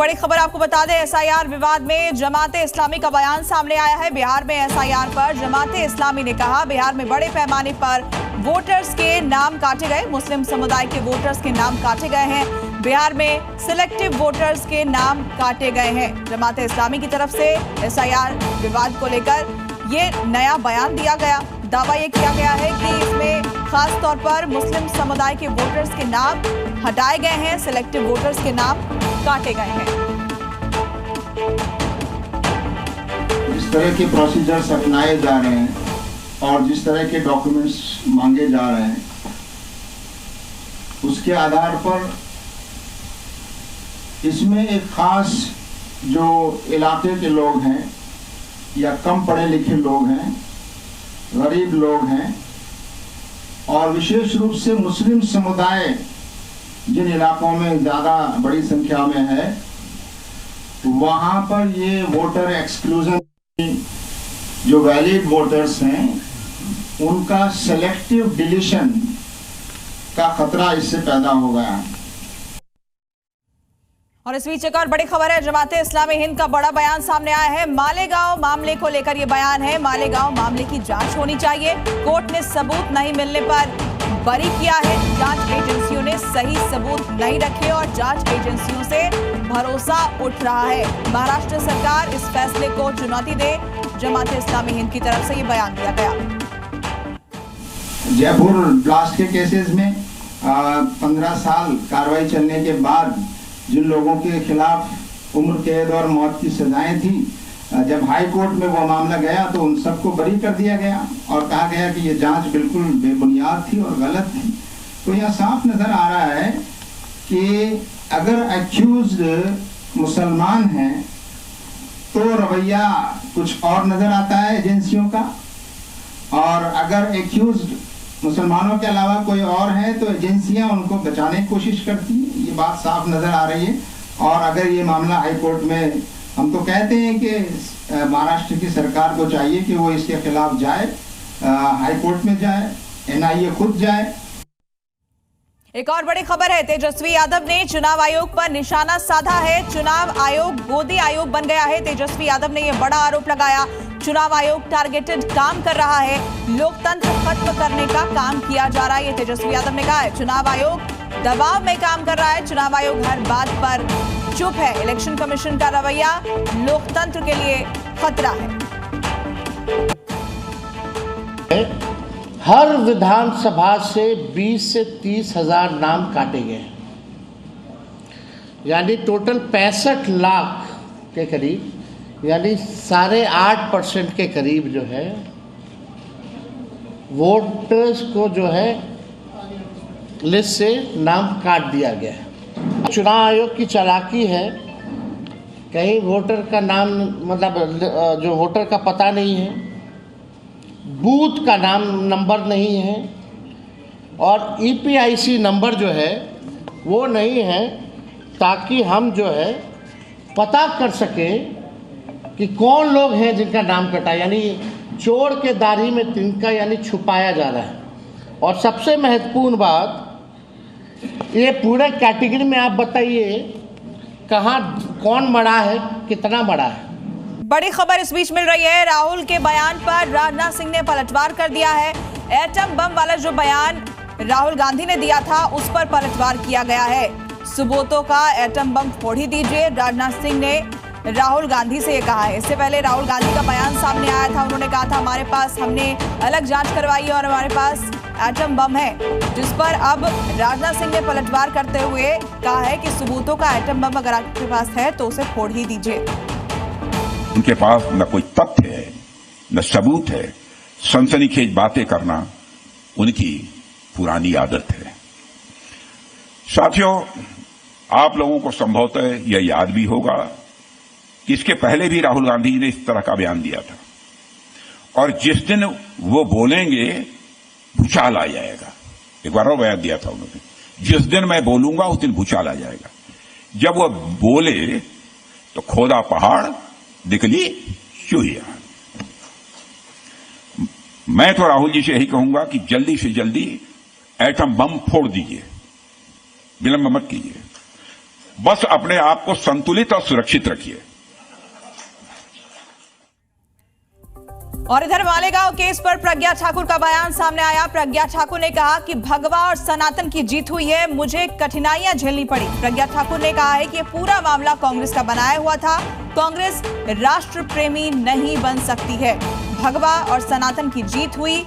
बड़ी खबर आपको बता दें, एसआईआर विवाद में जमाते इस्लामी का बयान सामने आया है। बिहार में एसआईआर पर जमाते इस्लामी ने कहा, बिहार में बड़े पैमाने पर वोटर्स के नाम काटे गए, मुस्लिम समुदाय के वोटर्स के नाम काटे गए हैं। बिहार में सिलेक्टिव वोटर्स के नाम काटे गए हैं। जमाते इस्लामी की तरफ से एसआईआर विवाद को लेकर ये नया बयान दिया गया। दावा ये किया गया है कि इसमें खास तौर पर मुस्लिम समुदाय के वोटर्स के नाम हटाए गए हैं, सिलेक्टिव वोटर्स के नाम काटे गए हैं। जिस तरह के प्रोसीजर्स अपनाए जा रहे हैं और जिस तरह के डॉक्यूमेंट्स मांगे जा रहे हैं, उसके आधार पर इसमें एक खास जो इलाके के लोग हैं या कम पढ़े लिखे लोग हैं, गरीब लोग हैं और विशेष रूप से मुस्लिम समुदाय जिन इलाकों में ज़्यादा बड़ी संख्या में है, वहाँ पर ये वोटर एक्सक्लूजन, जो वैलिड वोटर्स हैं उनका सेलेक्टिव डिलीशन का खतरा इससे पैदा हो गया। और इस बीच एक और बड़ी खबर है, जमाते इस्लामी हिंद का बड़ा बयान सामने आया है। मालेगांव मामले को लेकर ये बयान है, मालेगांव मामले की जांच होनी चाहिए। कोर्ट ने सबूत नहीं मिलने पर बरी किया है। जांच एजेंसियों ने सही सबूत नहीं रखे और जांच एजेंसियों से भरोसा उठ रहा है। महाराष्ट्र सरकार इस फैसले को चुनौती दे, जमाते इस्लामी हिंद की तरफ से ये बयान दिया गया। जयपुर ब्लास्ट के केसेस में 15 साल कार्रवाई चलने के बाद जिन लोगों के खिलाफ उम्र कैद और मौत की सजाएं थी, जब हाई कोर्ट में वो मामला गया तो उन सबको बरी कर दिया गया और कहा गया कि ये जांच बिल्कुल बेबुनियाद थी और गलत थी। तो यह साफ नजर आ रहा है कि अगर एक्यूज्ड मुसलमान हैं तो रवैया कुछ और नजर आता है एजेंसियों का, और अगर एक्यूज्ड मुसलमानों के अलावा कोई और है तो एजेंसियां उनको बचाने की कोशिश करती हैं। ये बात साफ नजर आ रही है। और अगर ये मामला हाई कोर्ट में, हम तो कहते हैं कि महाराष्ट्र की सरकार को चाहिए कि वो इसके खिलाफ जाए, हाई कोर्ट में जाए, एनआईए खुद जाए। एक और बड़ी खबर है, तेजस्वी यादव ने चुनाव आयोग पर निशाना साधा है। चुनाव आयोग गोदी आयोग बन गया है। तेजस्वी यादव ने यह बड़ा आरोप लगाया। चुनाव आयोग टारगेटेड काम कर रहा है, लोकतंत्र खत्म करने का काम किया जा रहा है, ये तेजस्वी यादव ने कहा है। चुनाव आयोग दबाव में काम कर रहा है, चुनाव आयोग हर बात पर चुप है। इलेक्शन कमीशन का रवैया लोकतंत्र के लिए खतरा है। हर विधानसभा से 20 से 30 हजार नाम काटे गए, यानी टोटल 65 लाख के करीब, यानी 8.5% के करीब जो है वोटर्स को जो है लिस्ट से नाम काट दिया गया है। चुनाव आयोग की चालाकी है, कहीं वोटर का नाम, मतलब जो वोटर का पता नहीं है, बूथ का नाम नंबर नहीं है और ईपीआईसी नंबर जो है वो नहीं है, ताकि हम जो है पता कर सकें कि कौन लोग हैं जिनका नाम कटा, यानी चोर के दाढ़ी में तिनका, यानी छुपाया जा रहा है। और सबसे महत्वपूर्ण बात, ये पूरे कैटेगरी में आप बताइए कहाँ कौन मरा है, कितना मरा है। बड़ी खबर इस बीच मिल रही है, राहुल के बयान पर राजनाथ सिंह ने पलटवार कर दिया है। एटम बम वाला जो बयान राहुल गांधी ने दिया था उस पर पलटवार किया गया है। सुबोतों का एटम बम फोड़ ही दीजिए, राजनाथ सिंह ने राहुल गांधी से ये कहा है। इससे पहले राहुल गांधी का बयान सामने आया था, उन्होंने कहा था हमारे पास, हमने अलग जांच करवाई है और हमारे पास एटम बम है, जिस पर अब राजनाथ सिंह ने पलटवार करते हुए कहा है कि सुबोतों का एटम बम अगर आपके पास है तो उसे फोड़ ही दीजिए। उनके पास न कोई तथ्य है न सबूत है, सनसनीखेज बातें करना उनकी पुरानी आदत है। साथियों, आप लोगों को संभवतः यह याद भी होगा कि इसके पहले भी राहुल गांधी जी ने इस तरह का बयान दिया था, और जिस दिन वो बोलेंगे भूचाल आ जाएगा। एक बार और बयान दिया था उन्होंने, जिस दिन मैं बोलूंगा उस दिन भूचाल आ जाएगा। जब वो बोले तो खोदा पहाड़ निकली चूहिया। मैं तो राहुल जी से यही कहूंगा कि जल्दी से जल्दी एटम बम फोड़ दीजिए, विलंब मत कीजिए। बस अपने आप को संतुलित और सुरक्षित रखिए। और इधर मालेगांव केस पर प्रज्ञा ठाकुर का बयान सामने आया। प्रज्ञा ठाकुर ने कहा कि भगवा और सनातन की जीत हुई है, मुझे कठिनाइयां झेलनी पड़ी। प्रज्ञा ठाकुर ने कहा है कि पूरा मामला कांग्रेस का बनाया हुआ था, कांग्रेस राष्ट्र प्रेमी नहीं बन सकती है, भगवा और सनातन की जीत हुई,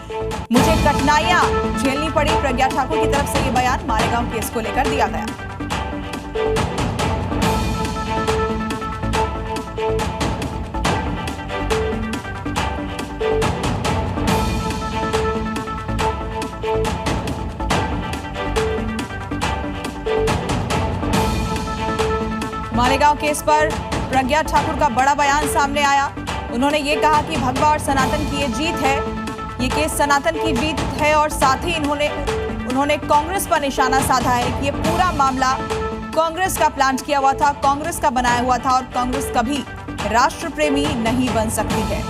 मुझे कठिनाइयां झेलनी पड़ी। प्रज्ञा ठाकुर की तरफ से ये बयान मालेगांव केस को लेकर दिया गया। मालेगांव केस पर प्रज्ञा ठाकुर का बड़ा बयान सामने आया। उन्होंने ये कहा कि भगवा और सनातन की ये जीत है, ये केस सनातन की जीत है और साथ ही उन्होंने कांग्रेस पर निशाना साधा है कि ये पूरा मामला कांग्रेस का प्लान किया हुआ था, कांग्रेस का बनाया हुआ था और कांग्रेस कभी राष्ट्र प्रेमी नहीं बन सकती है।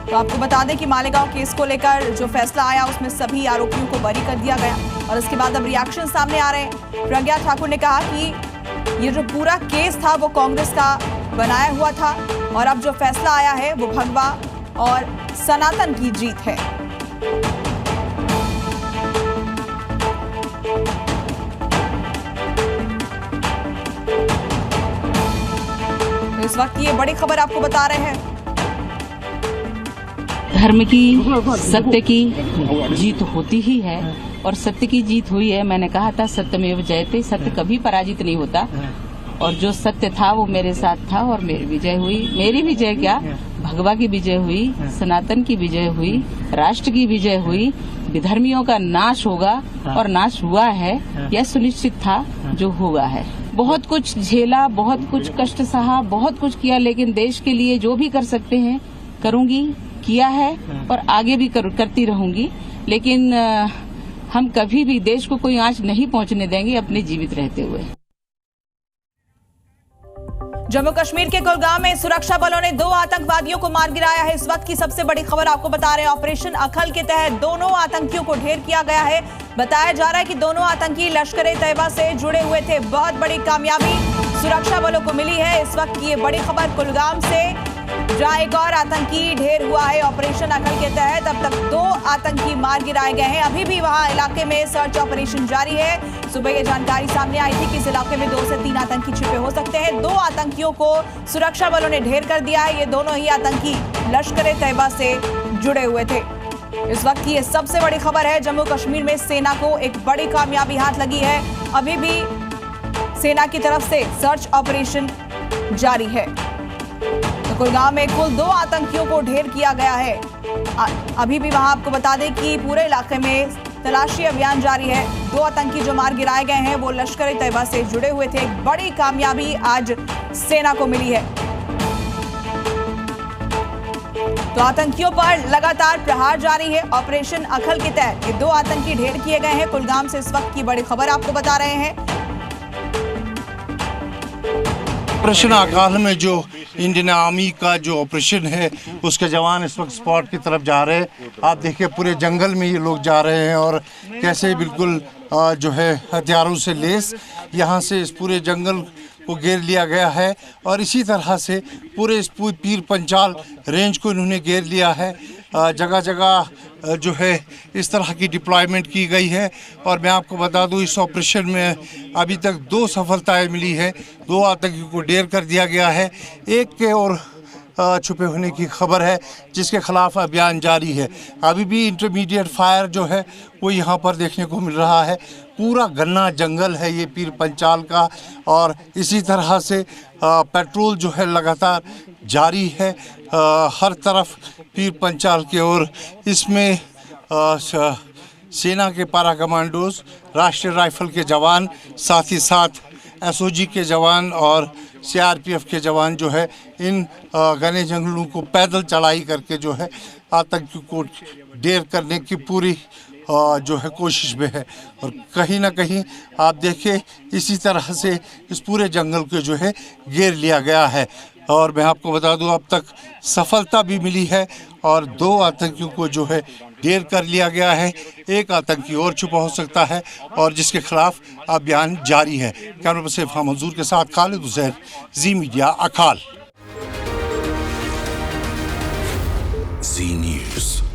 तो आपको बता दें कि मालेगांव केस को लेकर जो फैसला आया उसमें सभी आरोपियों को बरी कर दिया गया और इसके बाद अब रिएक्शन सामने आ रहे हैं। प्रज्ञा ठाकुर ने कहा कि ये जो पूरा केस था वो कांग्रेस का बनाया हुआ था और अब जो फैसला आया है वो भगवा और सनातन की जीत है। इस वक्त ये बड़ी खबर आपको बता रहे हैं। धर्म की, सत्य की जीत होती ही है और सत्य की जीत हुई है। मैंने कहा था सत्यमेव जयते, सत्य कभी पराजित नहीं होता और जो सत्य था वो मेरे साथ था और मेरी विजय हुई। मेरी विजय क्या, भगवा की विजय हुई, सनातन की विजय हुई, राष्ट्र की विजय हुई, विधर्मियों का नाश होगा और नाश हुआ है, यह सुनिश्चित था, जो हुआ है। बहुत कुछ झेला, बहुत कुछ कष्ट सहा, बहुत कुछ किया, लेकिन देश के लिए जो भी कर सकते हैं करूंगी, किया है और आगे भी करती रहूंगी। लेकिन हम कभी भी देश को कोई आंच नहीं पहुंचने देंगे अपने जीवित रहते हुए। जम्मू कश्मीर के कुलगाम में सुरक्षा बलों ने 2 आतंकवादियों को मार गिराया है। इस वक्त की सबसे बड़ी खबर आपको बता रहे हैं। ऑपरेशन अखल के तहत दोनों आतंकियों को ढेर किया गया है। बताया जा रहा है कि दोनों आतंकी लश्कर-ए-तैयबा से जुड़े हुए थे। बहुत बड़ी कामयाबी सुरक्षा बलों को मिली है। इस वक्त की ये बड़ी खबर कुलगाम से, जहां एक और आतंकी ढेर हुआ है। ऑपरेशन अखल के तहत अब तक 2 आतंकी मार गिराए गए हैं। अभी भी वहां इलाके में सर्च ऑपरेशन जारी है। सुबह ये जानकारी सामने आई थी कि इस इलाके में 2 से 3 आतंकी छिपे हो सकते हैं। 2 आतंकियों को सुरक्षा बलों ने ढेर कर दिया है। ये दोनों ही आतंकी लश्कर-ए-तैयबा से जुड़े हुए थे। इस वक्त की ये सबसे बड़ी खबर है। जम्मू कश्मीर में सेना को एक बड़ी कामयाबी हाथ लगी है। अभी भी सेना की तरफ से सर्च ऑपरेशन जारी है। तो कुलगाम में कुल 2 आतंकियों को ढेर किया गया है। अभी भी वहां आपको बता दें कि पूरे इलाके में तलाशी अभियान जारी है। 2 आतंकी जो मार गिराए गए हैं वो लश्कर-ए-तैयबा से जुड़े हुए थे। एक बड़ी कामयाबी आज सेना को मिली है। तो आतंकियों पर लगातार प्रहार जारी है। ऑपरेशन अखल के तहत ये 2 आतंकी ढेर किए गए हैं। कुलगाम से इस वक्त की बड़ी खबर आपको बता रहे हैं। ऑपरेशन अकाल में जो इंडियन आर्मी का जो ऑपरेशन है उसके जवान इस वक्त स्पॉट की तरफ जा रहे हैं। आप देखिए पूरे जंगल में ये लोग जा रहे हैं और कैसे बिल्कुल जो है हथियारों से लेस यहाँ से इस पूरे जंगल को घेर लिया गया है और इसी तरह से पूरे इस पीर पंचाल रेंज को इन्होंने घेर लिया है। जगह जगह जो है इस तरह की डिप्लॉयमेंट की गई है और मैं आपको बता दूं इस ऑपरेशन में अभी तक 2 सफलताएं मिली है। 2 आतंकियों को ढेर कर दिया गया है। एक के और छुपे होने की खबर है जिसके खिलाफ अभियान जारी है। अभी भी इंटरमीडिएट फायर जो है वो यहाँ पर देखने को मिल रहा है। पूरा घना जंगल है ये पीर पंचाल का और इसी तरह से पेट्रोल जो है लगातार जारी है हर तरफ पीर पंचाल की ओर। इसमें सेना के पारा कमांडोज, राष्ट्रीय राइफल के जवान, साथ ही साथ एसओजी के जवान और सीआरपीएफ के जवान जो है इन घने जंगलों को पैदल चढ़ाई करके जो है आतंकियों को ढेर करने की पूरी जो है कोशिश में है। और कहीं ना कहीं आप देखें इसी तरह से इस पूरे जंगल को जो है घेर लिया गया है। और मैं आपको बता दूं अब तक सफलता भी मिली है और 2 आतंकियों को जो है ढेर कर लिया गया है। एक आतंकी और छुपा हो सकता है और जिसके खिलाफ अभियान जारी है। कैमरा पर्सन इरफान मंजूर के साथ खालिद हुसैन, जी मीडिया, अकाल। जी न्यूज़।